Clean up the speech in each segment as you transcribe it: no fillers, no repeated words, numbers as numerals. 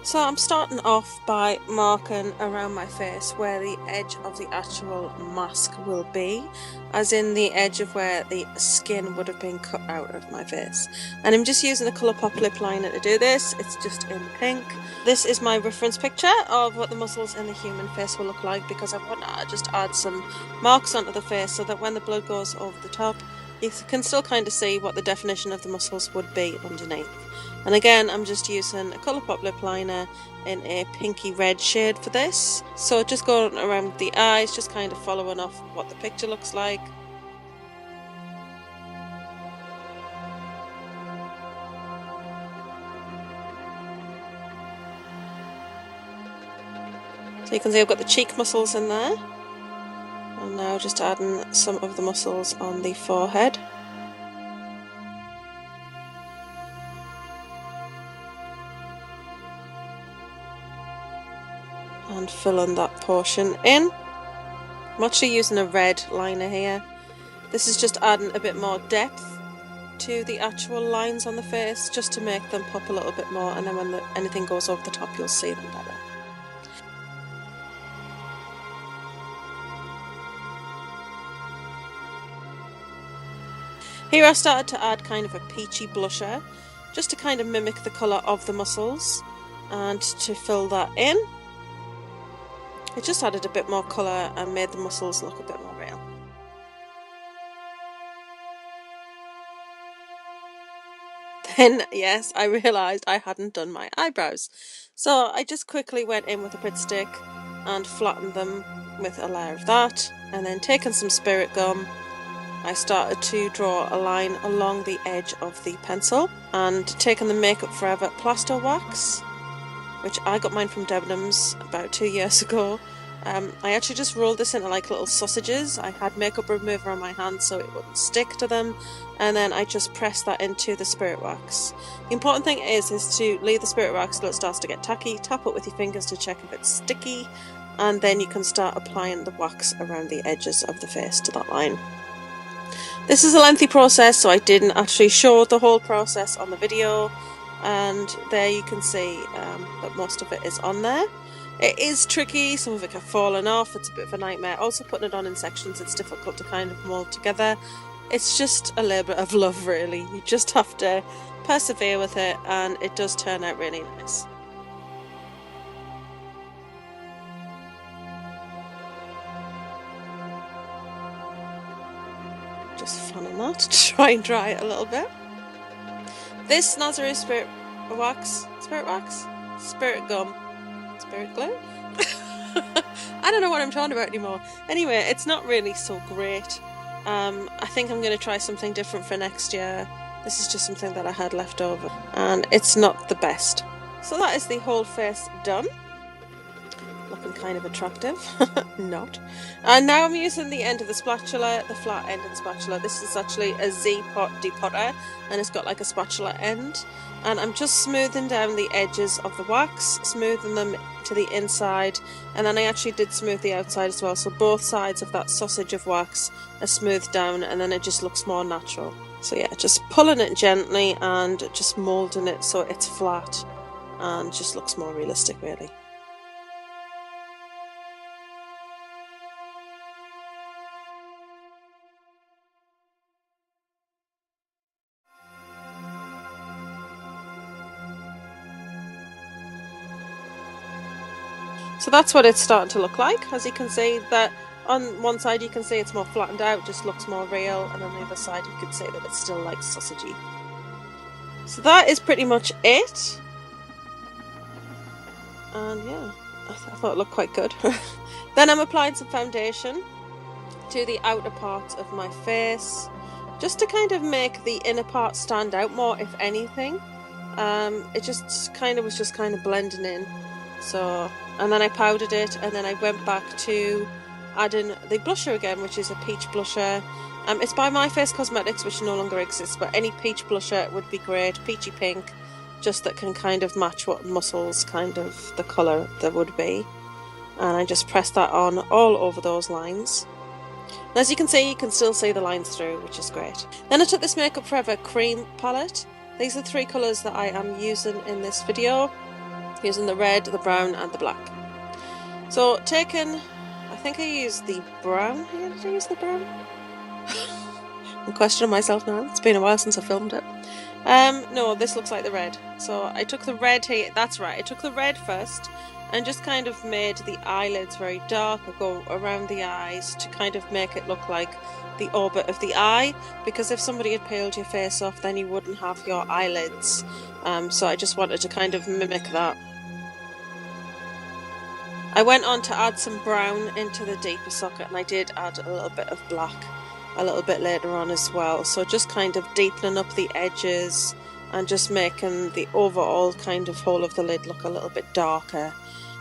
So I'm starting off by marking around my face where the edge of the actual mask will be, as in the edge of where the skin would have been cut out of my face. And I'm just using the Colourpop lip liner to do this. It's just in pink. This is my reference picture of what the muscles in the human face will look like, because I want to just add some marks onto the face so that when the blood goes over the top, you can still kind of see what the definition of the muscles would be underneath. And again, I'm just using a Colourpop lip liner in a pinky red shade for this. So just going around the eyes, just kind of following off what the picture looks like. So you can see I've got the cheek muscles in there. And now just adding some of the muscles on the forehead. And filling that portion in. I'm actually using a red liner here. This is just adding a bit more depth to the actual lines on the face, just to make them pop a little bit more, and then when anything goes over the top you'll see them better. Here I started to add kind of a peachy blusher, just to kind of mimic the colour of the muscles, and to fill that in. It just added a bit more colour and made the muscles look a bit more real. Then, yes, I realised I hadn't done my eyebrows. So I just quickly went in with a Pritt stick and flattened them with a layer of that. And then taking some spirit gum, I started to draw a line along the edge of the pencil. And taking the Makeup Forever Plasto wax, which I got mine from Debenhams about 2 years ago. I actually just rolled this into like little sausages. I had makeup remover on my hands so it wouldn't stick to them, and then I just pressed that into the spirit wax. The important thing is to leave the spirit wax till it starts to get tacky, tap it with your fingers to check if it's sticky, and then you can start applying the wax around the edges of the face to that line. This is a lengthy process, so I didn't actually show the whole process on the video, and there you can see that most of it is on there. It is tricky, some of it got fallen off, it's a bit of a nightmare. Also putting it on in sections, it's difficult to kind of mould together. It's just a labour of love really, you just have to persevere with it, and it does turn out really nice. Just fanning that to try and dry it a little bit. This snazaroo spirit gum, spirit glue? I don't know what I'm talking about anymore. Anyway, it's not really so great. I think I'm going to try something different for next year. This is just something that I had left over, and it's not the best. So that is the whole face done. Looking kind of attractive. Not. And now I'm using the end of the spatula, the flat end of the spatula. This is actually a Z-pot depotter, and it's got like a spatula end. And I'm just smoothing down the edges of the wax, smoothing them to the inside, and then I actually did smooth the outside as well, so both sides of that sausage of wax are smoothed down, and then it just looks more natural. So yeah, just pulling it gently and just moulding it so it's flat and just looks more realistic really. So that's what it's starting to look like. As you can see, that on one side you can see it's more flattened out, just looks more real, and on the other side you can see that it's still like sausagey. So that is pretty much it. And yeah, I thought it looked quite good. Then I'm applying some foundation to the outer parts of my face, just to kind of make the inner part stand out more, if anything. It just kind of was just kind of blending in. So, and then I powdered it, and then I went back to adding the blusher again, which is a peach blusher. It's by My Face Cosmetics, which no longer exists, but any peach blusher would be great, peachy pink, just that can kind of match what muscles, kind of the colour there would be. And I just pressed that on all over those lines. And as you can still see the lines through, which is great. Then I took this Makeup Forever cream palette. These are 3 colours that I am using in this video. using the red, the brown and the black. So taken, I think I used the brown here. Did I use the brown? I'm questioning myself now. It's been a while since I filmed it. No, this looks like the red. So I took the red here. That's right. I took the red first and just kind of made the eyelids very dark. I go around the eyes to kind of make it look like the orbit of the eye, because if somebody had peeled your face off, then you wouldn't have your eyelids. So I just wanted to kind of mimic that. I went on to add some brown into the deeper socket, and I did add a little bit of black a little bit later on as well. So just kind of deepening up the edges and just making the overall kind of whole of the lid look a little bit darker.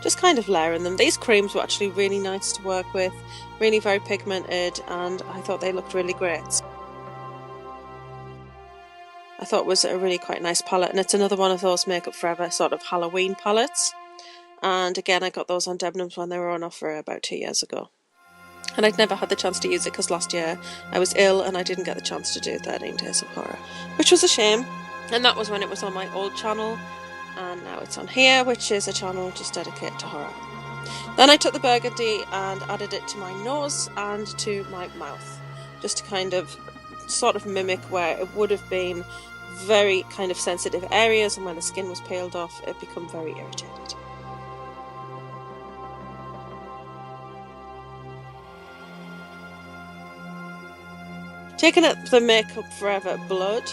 Just kind of layering them. These creams were actually really nice to work with, really very pigmented, and I thought they looked really great. I thought it was a really quite nice palette, and it's another one of those Makeup Forever sort of Halloween palettes. And again, I got those on Debenhams when they were on offer about 2 years ago. And I'd never had the chance to use it because last year I was ill and I didn't get the chance to do 13 Days of Horror, which was a shame. And that was when it was on my old channel, and now it's on here, which is a channel just dedicated to horror. Then I took the burgundy and added it to my nose and to my mouth, just to kind of sort of mimic where it would have been very kind of sensitive areas, and when the skin was peeled off it became very irritated. Taking up the Makeup Forever blood,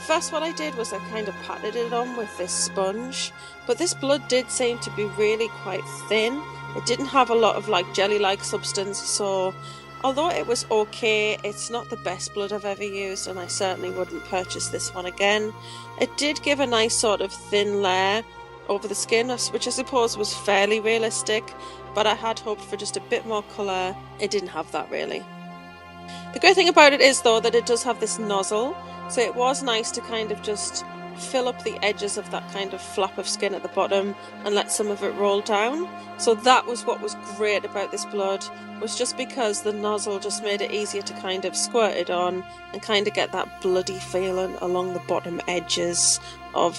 first what I did was I kind of patted it on with this sponge, but this blood did seem to be really quite thin. It didn't have a lot of like jelly-like substance, so although it was okay, it's not the best blood I've ever used, and I certainly wouldn't purchase this one again. It did give a nice sort of thin layer over the skin, which I suppose was fairly realistic, but I had hoped for just a bit more colour. It didn't have that really. The great thing about it is though that it does have this nozzle, so it was nice to kind of just fill up the edges of that kind of flap of skin at the bottom and let some of it roll down. So that was what was great about this blood, was just because the nozzle just made it easier to kind of squirt it on and kind of get that bloody feeling along the bottom edges of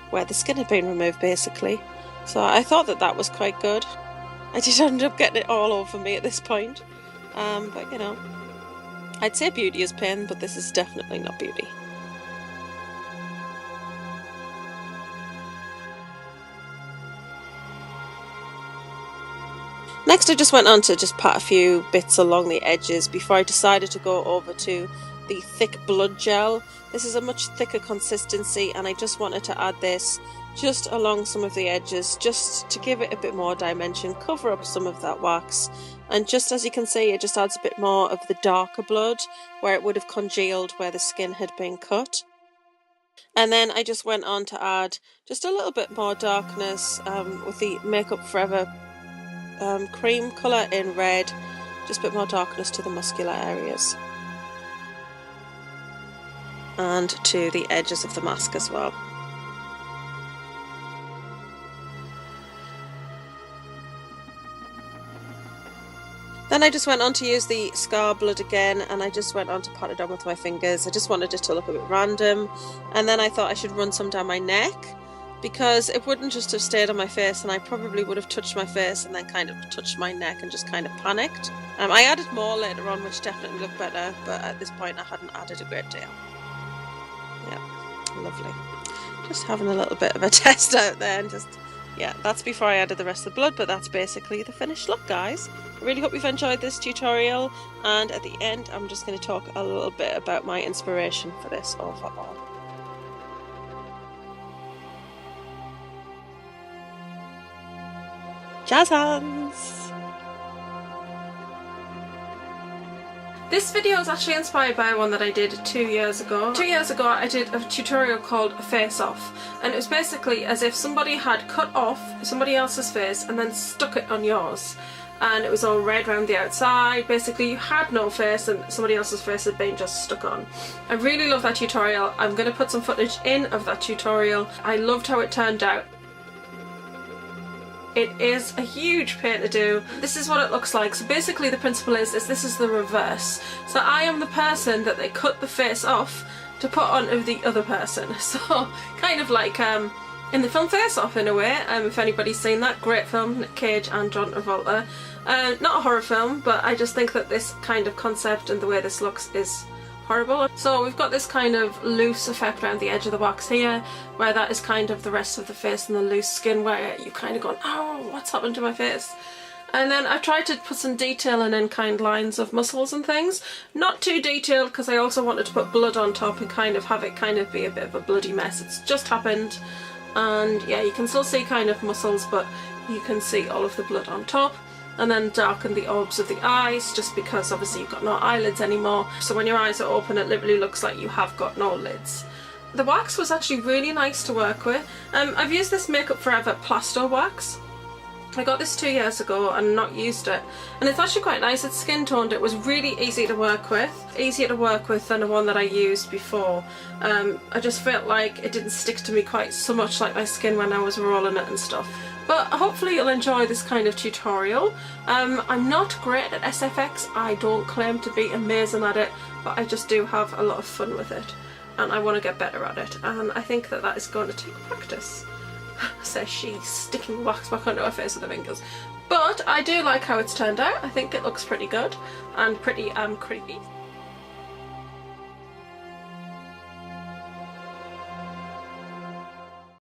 where the skin had been removed basically. So I thought that that was quite good. I did end up getting it all over me at this point, but you know, I'd say beauty is pain, but this is definitely not beauty. Next I just went on to just pat a few bits along the edges before I decided to go over to the thick blood gel. This is a much thicker consistency, and I just wanted to add this just along some of the edges, just to give it a bit more dimension, cover up some of that wax, and just as you can see, it just adds a bit more of the darker blood where it would have congealed where the skin had been cut. And then I just went on to add just a little bit more darkness with the Makeup Forever cream colour in red, just a bit more darkness to the muscular areas and to the edges of the mask as well. Then I just went on to use the scar blood again, and I just went on to pat it on with my fingers. I just wanted it to look a bit random, and then I thought I should run some down my neck because it wouldn't just have stayed on my face, and I probably would have touched my face and then kind of touched my neck and just kind of panicked. I added more later on which definitely looked better, but at this point I hadn't added a great deal. Yeah, lovely. Just having a little bit of a test out there, and just, yeah, that's before I added the rest of the blood, but that's basically the finished look, guys. I really hope you've enjoyed this tutorial, and at the end I'm just going to talk a little bit about my inspiration for this overall. Jazz hands! This video is actually inspired by one that I did 2 years ago. 2 years ago I did a tutorial called Face Off, and it was basically as if somebody had cut off somebody else's face and then stuck it on yours. And it was all red around the outside. Basically you had no face and somebody else's face had been just stuck on. I really love that tutorial. I'm going to put some footage in of that tutorial. I loved how it turned out. It is a huge pain to do. This is what it looks like. So basically the principle is this is the reverse. So I am the person that they cut the face off to put on of the other person. So kind of like In the film Face Off, in a way, if anybody's seen that, great film, Nick Cage and John Travolta. Not a horror film, but I just think that this kind of concept and the way this looks is horrible. So we've got this kind of loose effect around the edge of the wax here, where that is kind of the rest of the face and the loose skin, where you kind of go, oh, what's happened to my face? And then I tried to put some detail and in-kind lines of muscles and things. Not too detailed, because I also wanted to put blood on top and kind of have it kind of be a bit of a bloody mess. It's just happened. And yeah, you can still see kind of muscles, but you can see all of the blood on top. And then darken the orbs of the eyes, just because obviously you've got no eyelids anymore. So when your eyes are open, it literally looks like you have got no lids. The wax was actually really nice to work with. I've used this Makeup Forever Plasto wax. I got this 2 years ago and not used it, and it's actually quite nice. It's skin toned. It was really easy to work with, easier to work with than the one that I used before. I just felt like it didn't stick to me quite so much like my skin when I was rolling it and stuff. But hopefully you'll enjoy this kind of tutorial. I'm not great at SFX. I don't claim to be amazing at it, but I just do have a lot of fun with it, and I want to get better at it, and I think that that is going to take practice. Says she, sticking wax back onto her face with her fingers. But I do like how it's turned out. I think it looks pretty good and pretty creepy.